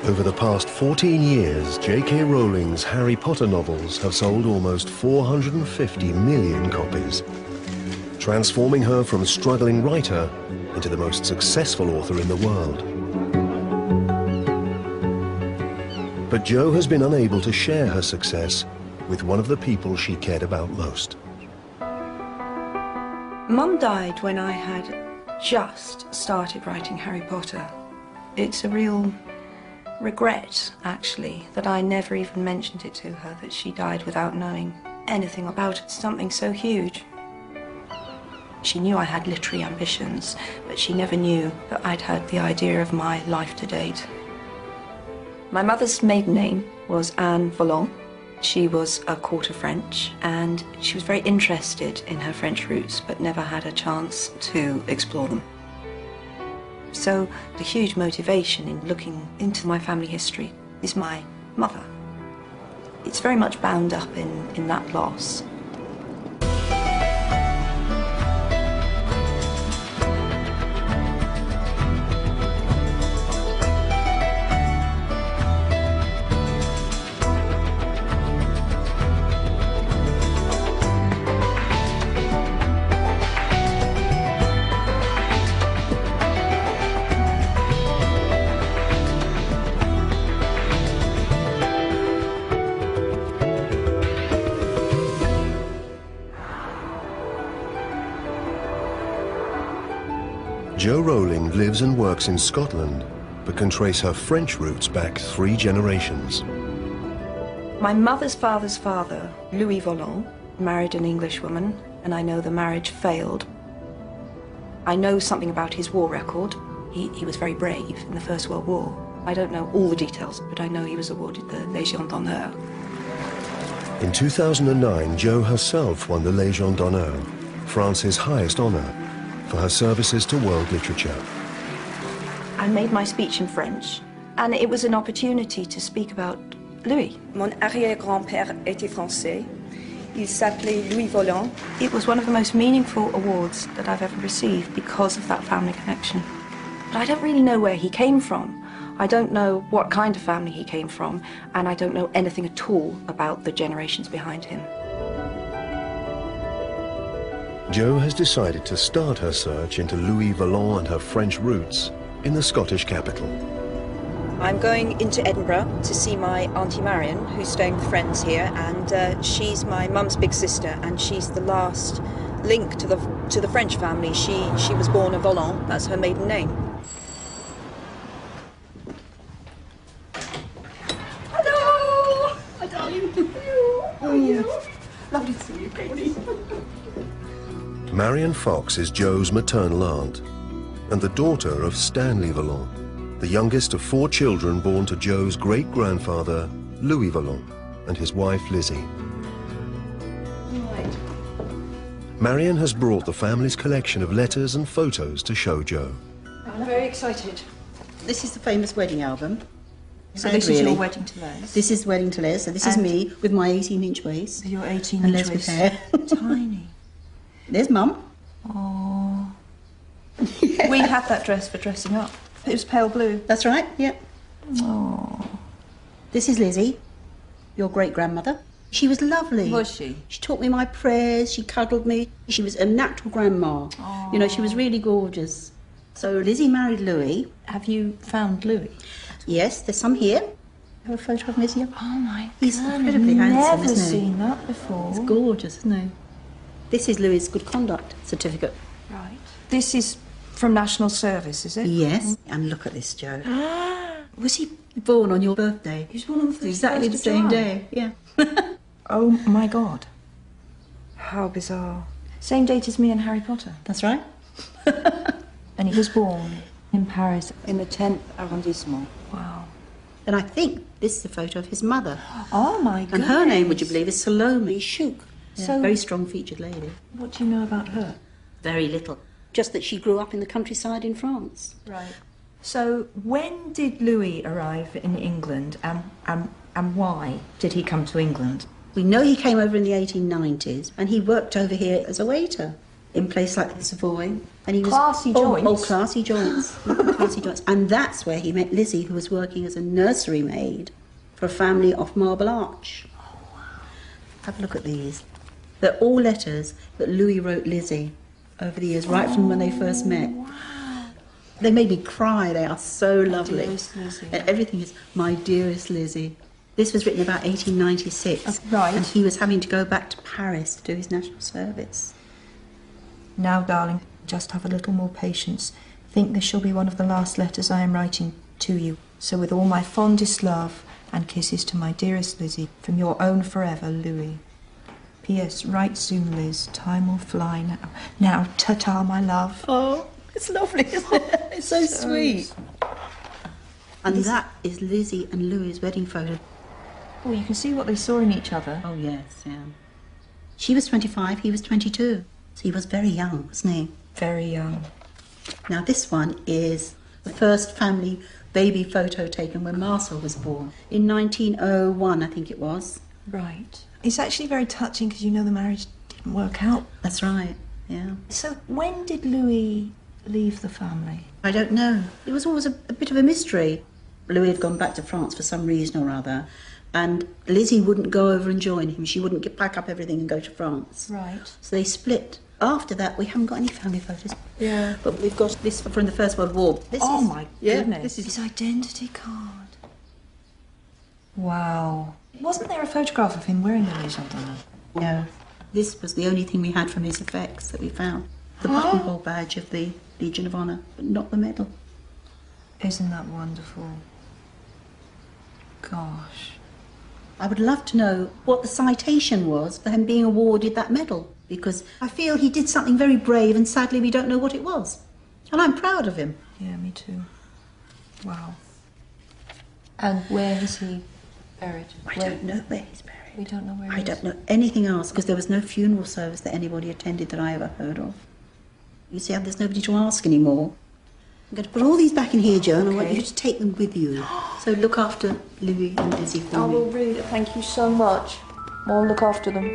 Over the past 14 years, J.K. Rowling's Harry Potter novels have sold almost 450 million copies, transforming her from struggling writer into the most successful author in the world. But Jo has been unable to share her success with one of the people she cared about most. Mum died when I had just started writing Harry Potter. It's a real regret, actually, that I never even mentioned it to her, that she died without knowing anything about it, something so huge. She knew I had literary ambitions, but she never knew that I'd had the idea of my life to date. My mother's maiden name was Anne Volant. She was a quarter French, and she was very interested in her French roots, but never had a chance to explore them. So the huge motivation in looking into my family history is my mother. It's very much bound up in that loss. Jo Rowling lives and works in Scotland, but can trace her French roots back 3 generations. My mother's father's father, Louis Volant, married an English woman, and I know the marriage failed. I know something about his war record. He was very brave in the First World War. I don't know all the details, but I know he was awarded the Légion d'honneur. In 2009, Jo herself won the Légion d'honneur, France's highest honor, for her services to world literature. I made my speech in French, and it was an opportunity to speak about Louis. Mon arrière-grand-père était français. Il s'appelait Louis Volant. It was one of the most meaningful awards that I've ever received because of that family connection. But I don't really know where he came from. I don't know what kind of family he came from, and I don't know anything at all about the generations behind him. Jo has decided to start her search into Louis Volant and her French roots in the Scottish capital. I'm going into Edinburgh to see my Auntie Marion, who's staying with friends here, and she's my mum's big sister, and she's the last link to the French family. She was born a Volant, that's her maiden name. Hello! Hi, darling. How are you? Lovely to see you, Katie. Marion Fox is Jo's maternal aunt and the daughter of Stanley Volant, the youngest of 4 children born to Jo's great-grandfather, Louis Volant, and his wife, Lizzie. Right. Marion has brought the family's collection of letters and photos to show Jo. I'm very excited. This is the famous wedding album. So this is your wedding to Les? This is wedding to Les, so this is me with my 18-inch waist. Your 18-inch waist. Hair. Tiny. There's Mum. Oh. Yeah. We had that dress for dressing up. It was pale blue. That's right, yep. Oh. This is Lizzie, your great-grandmother. She was lovely. Was she? She taught me my prayers, she cuddled me. She was a natural grandma. Oh. You know, she was really gorgeous. So Lizzie married Louis. Have you found Louis? Yes, there's some here. Have a photo of Lizzie. Oh my God. He's incredibly handsome, Never isn't he? seen that before. It's gorgeous, isn't he? This is Louis' good conduct certificate. Right. This is from National Service, is it? Yes. And look at this, Jo. Was he Born on your birthday. He was born on the Exactly 31st the of same July. day, yeah. Oh my God. How bizarre. Same date as me and Harry Potter. That's right. And he was born in Paris. In the 10th arrondissement. Wow. And I think this is a photo of his mother. Oh my God. And her name, would you believe, is Salome Chouk. Yeah, So- very strong-featured lady. What do you know about her? Very little. Just that she grew up in the countryside in France. Right. So when did Louis arrive in England, and why did he come to England? We know he came over in the 1890s, and he worked over here as a waiter in place like the Savoy. And he was Classy joints. Oh, classy joints. Classy joints. And that's where he met Lizzie, who was working as a nursery maid for a family off Marble Arch. Oh, wow. Have a look at these. They're all letters that Louis wrote Lizzie over the years, right from when they first met. Wow. They made me cry. They are so lovely. Dearest Lizzie. And everything is, my dearest Lizzie. This was written about 1896. Right. And he was having to go back to Paris to do his national service. Now, darling, just have a little more patience. Think this shall be one of the last letters I am writing to you. So with all my fondest love and kisses to my dearest Lizzie, from your own forever, Louis. P.S. Write soon, Liz. Time will fly now. Now, ta-ta, my love. Oh, it's lovely, isn't it? It's so sweet. And that is Lizzie and Louis' wedding photo. Oh, you can see what they saw in each other. Oh, yes, yeah. She was 25, he was 22. So he was very young, wasn't he? Very young. Now, this one is the first family baby photo taken when Marcel was born. In 1901, I think it was. Right. It's actually very touching because you know the marriage didn't work out. That's right, yeah. So when did Louis leave the family? I don't know. It was always a bit of a mystery. Louis had gone back to France for some reason or other, and Lizzie wouldn't go over and join him. She wouldn't pack up everything and go to France. Right. So they split. After that, we haven't got any family photos. Yeah. But we've got this from the First World War. This Oh, is, my yeah, goodness. This is his identity card. Wow. Wasn't there a photograph of him wearing the Legion d'Honneur? No. This was the only thing we had from his effects that we found. The buttonhole badge of the Legion of Honour, but not the medal. Isn't that wonderful? Gosh. I would love to know what the citation was for him being awarded that medal, because I feel he did something very brave and sadly we don't know what it was. And I'm proud of him. Yeah, me too. Wow. And where is he buried? I don't know where he's buried. We don't know where I don't know anything else, because there was no funeral service that anybody attended that I ever heard of. You see, there's nobody to ask anymore. I'm going to put all these back in here, Joe, and I want you to take them with you. So look after Louis and Lizzie for me. I will read it. Thank you so much. I'll look after them.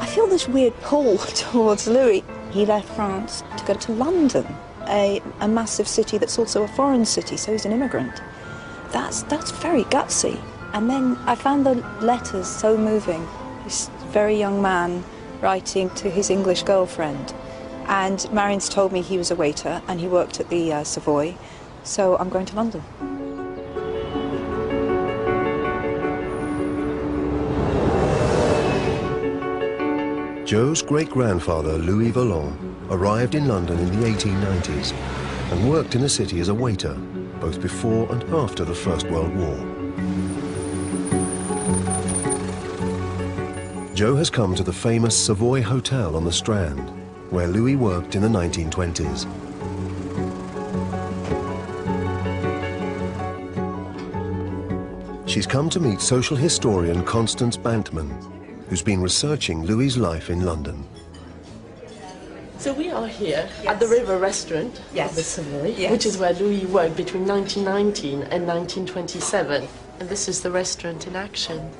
I feel this weird pull towards Louis. He left France to go to London, a massive city that's also a foreign city, so he's an immigrant. That's very gutsy. And then I found the letters so moving. This very young man writing to his English girlfriend. And Marion's told me he was a waiter and he worked at the Savoy, so I'm going to London. Joe's great-grandfather, Louis Vallon, arrived in London in the 1890s and worked in the city as a waiter, both before and after the First World War. Joe has come to the famous Savoy Hotel on the Strand, where Louis worked in the 1920s. She's come to meet social historian Constance Bantman, who's been researching Louis's life in London. So we are here at the River Restaurant of the Savoy, which is where Louis worked between 1919 and 1927. And this is the restaurant in action.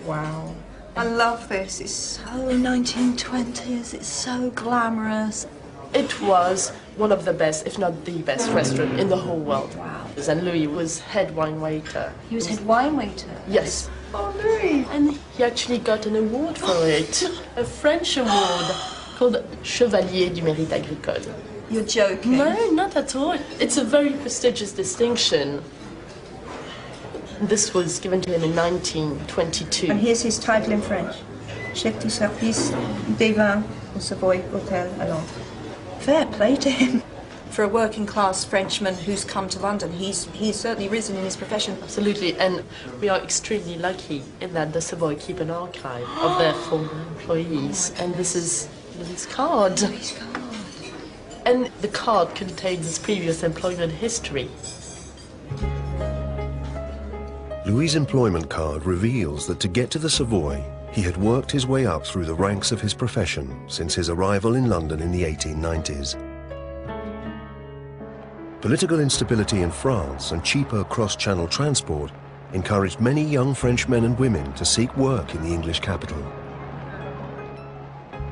Wow. I love this. It's so 1920s. It's so glamorous. It was one of the best, if not the best restaurant in the whole world. Wow. And Louis was head wine waiter. He was head wine waiter? Yes. Oh, Louis. And he actually got an award for it, a French award called Chevalier du Mérite Agricole. You're joking. No, not at all. It's a very prestigious distinction. This was given to him in 1922. And here's his title in French. Chef du service des vins au Savoy Hotel à Londres. Fair play to him. For a working class Frenchman who's come to London, he's certainly risen in his profession. Absolutely, and we are extremely lucky in that the Savoy keep an archive of their former employees. And this is Louis' card. Louis' card. And the card contains his previous employment history. Louis' employment card reveals that to get to the Savoy, he had worked his way up through the ranks of his profession since his arrival in London in the 1890s. Political instability in France and cheaper cross-channel transport encouraged many young French men and women to seek work in the English capital.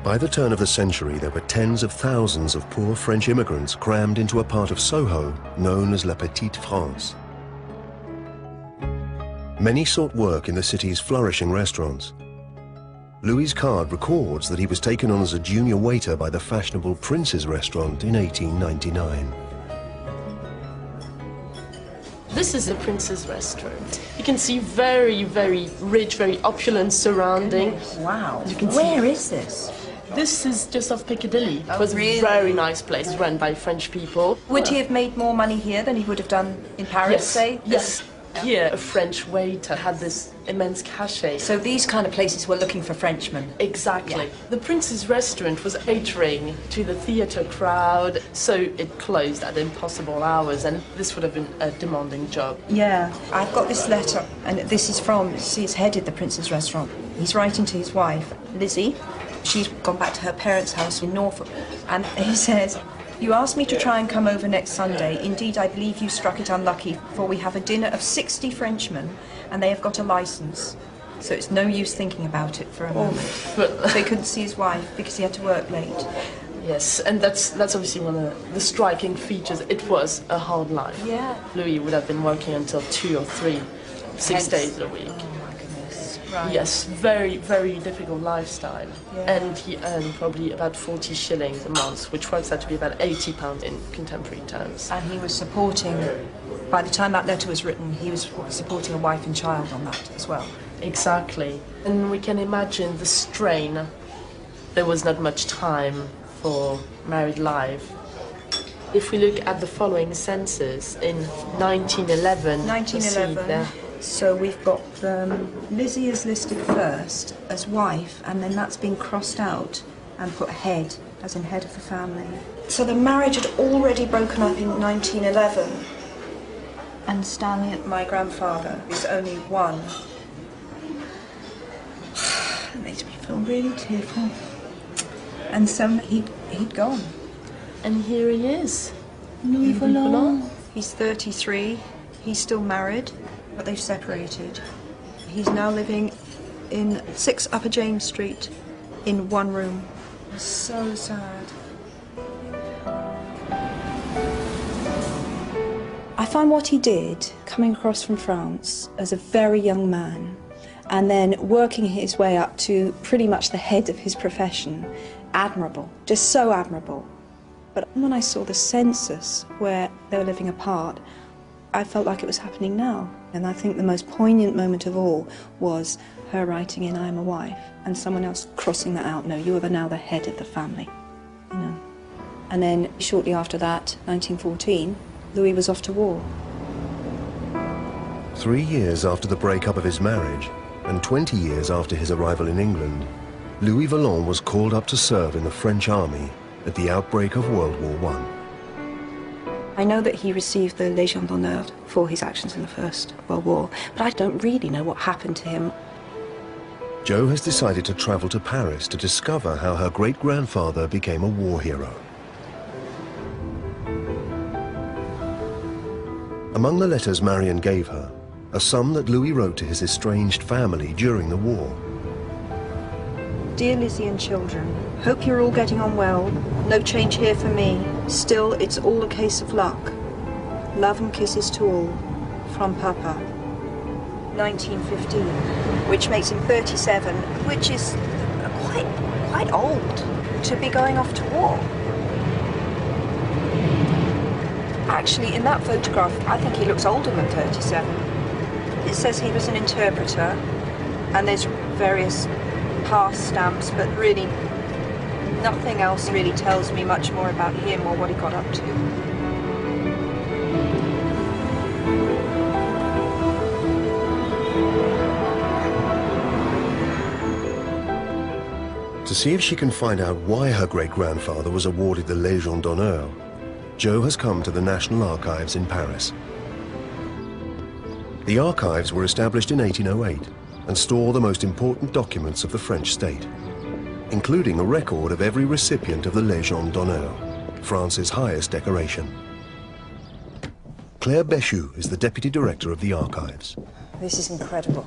By the turn of the century, there were tens of thousands of poor French immigrants crammed into a part of Soho known as La Petite France. Many sought work in the city's flourishing restaurants. Louis's card records that he was taken on as a junior waiter by the fashionable Prince's restaurant in 1899. This is a Prince's restaurant. You can see very, very rich, very opulent surrounding. Wow. You can Where is this? This is just off Piccadilly. It was really? a very nice place run by French people. Would he have made more money here than he would have done in Paris, Yes, say? yes. Here, a French waiter had this immense cachet. So these kind of places were looking for Frenchmen. Exactly. Yeah. The Prince's restaurant was catering to the theatre crowd, so it closed at impossible hours, and this would have been a demanding job. Yeah. I've got this letter, and this is from, he's headed the Prince's restaurant. He's writing to his wife, Lizzie. She's gone back to her parents' house in Norfolk, and he says, "You asked me to try and come over next Sunday. Indeed, I believe you struck it unlucky, for we have a dinner of 60 Frenchmen, and they have got a licence. So it's no use thinking about it for a moment." So he couldn't see his wife because he had to work late. Yes, and that's obviously one of the striking features. It was a hard life. Yeah. Louis would have been working until 2 or 3, 6 days a week. Right. Yes, very, very difficult lifestyle. Yeah. And he earned probably about 40 shillings a month, which works out to be about £80 in contemporary terms. And he was supporting, by the time that letter was written, he was supporting a wife and child on that as well. Exactly. And we can imagine the strain. There was not much time for married life. If we look at the following census, in 1911, you see there. So we've got Lizzie is listed first as wife, and then that's been crossed out and put head, as in head of the family. So the marriage had already broken up in 1911. And Stanley, my grandfather, is only one. It makes me feel really tearful. And so he'd gone. And here he is. Louis Vallon. He's 33. He's still married, but they've separated. He's now living in 6 Upper James Street in one room. So sad. I find what he did, coming across from France as a very young man, and then working his way up to pretty much the head of his profession, admirable, just so admirable. But when I saw the census where they were living apart, I felt like it was happening now. And I think the most poignant moment of all was her writing in, "I am a wife," and someone else crossing that out, "No, you are now the head of the family." You know. And then shortly after that, 1914, Louis was off to war. 3 years after the breakup of his marriage, and 20 years after his arrival in England, Louis Vallon was called up to serve in the French army at the outbreak of World War I. I know that he received the Légion d'honneur for his actions in the First World War, but I don't really know what happened to him. Jo has decided to travel to Paris to discover how her great-grandfather became a war hero. Among the letters Marion gave her are some that Louis wrote to his estranged family during the war. Dear Lizzie and children, hope you're all getting on well. No change here for me. Still, it's all a case of luck. Love and kisses to all. From Papa. 1915, which makes him 37, which is quite old to be going off to war. Actually, in that photograph, I think he looks older than 37. It says he was an interpreter, and there's various past stamps, but really nothing else really tells me much more about him or what he got up to. To see if she can find out why her great-grandfather was awarded the Légion d'honneur, Jo has come to the National Archives in Paris. The archives were established in 1808 and store the most important documents of the French state, including a record of every recipient of the Légion d'honneur, France's highest decoration. Claire Béchu is the deputy director of the archives. This is incredible.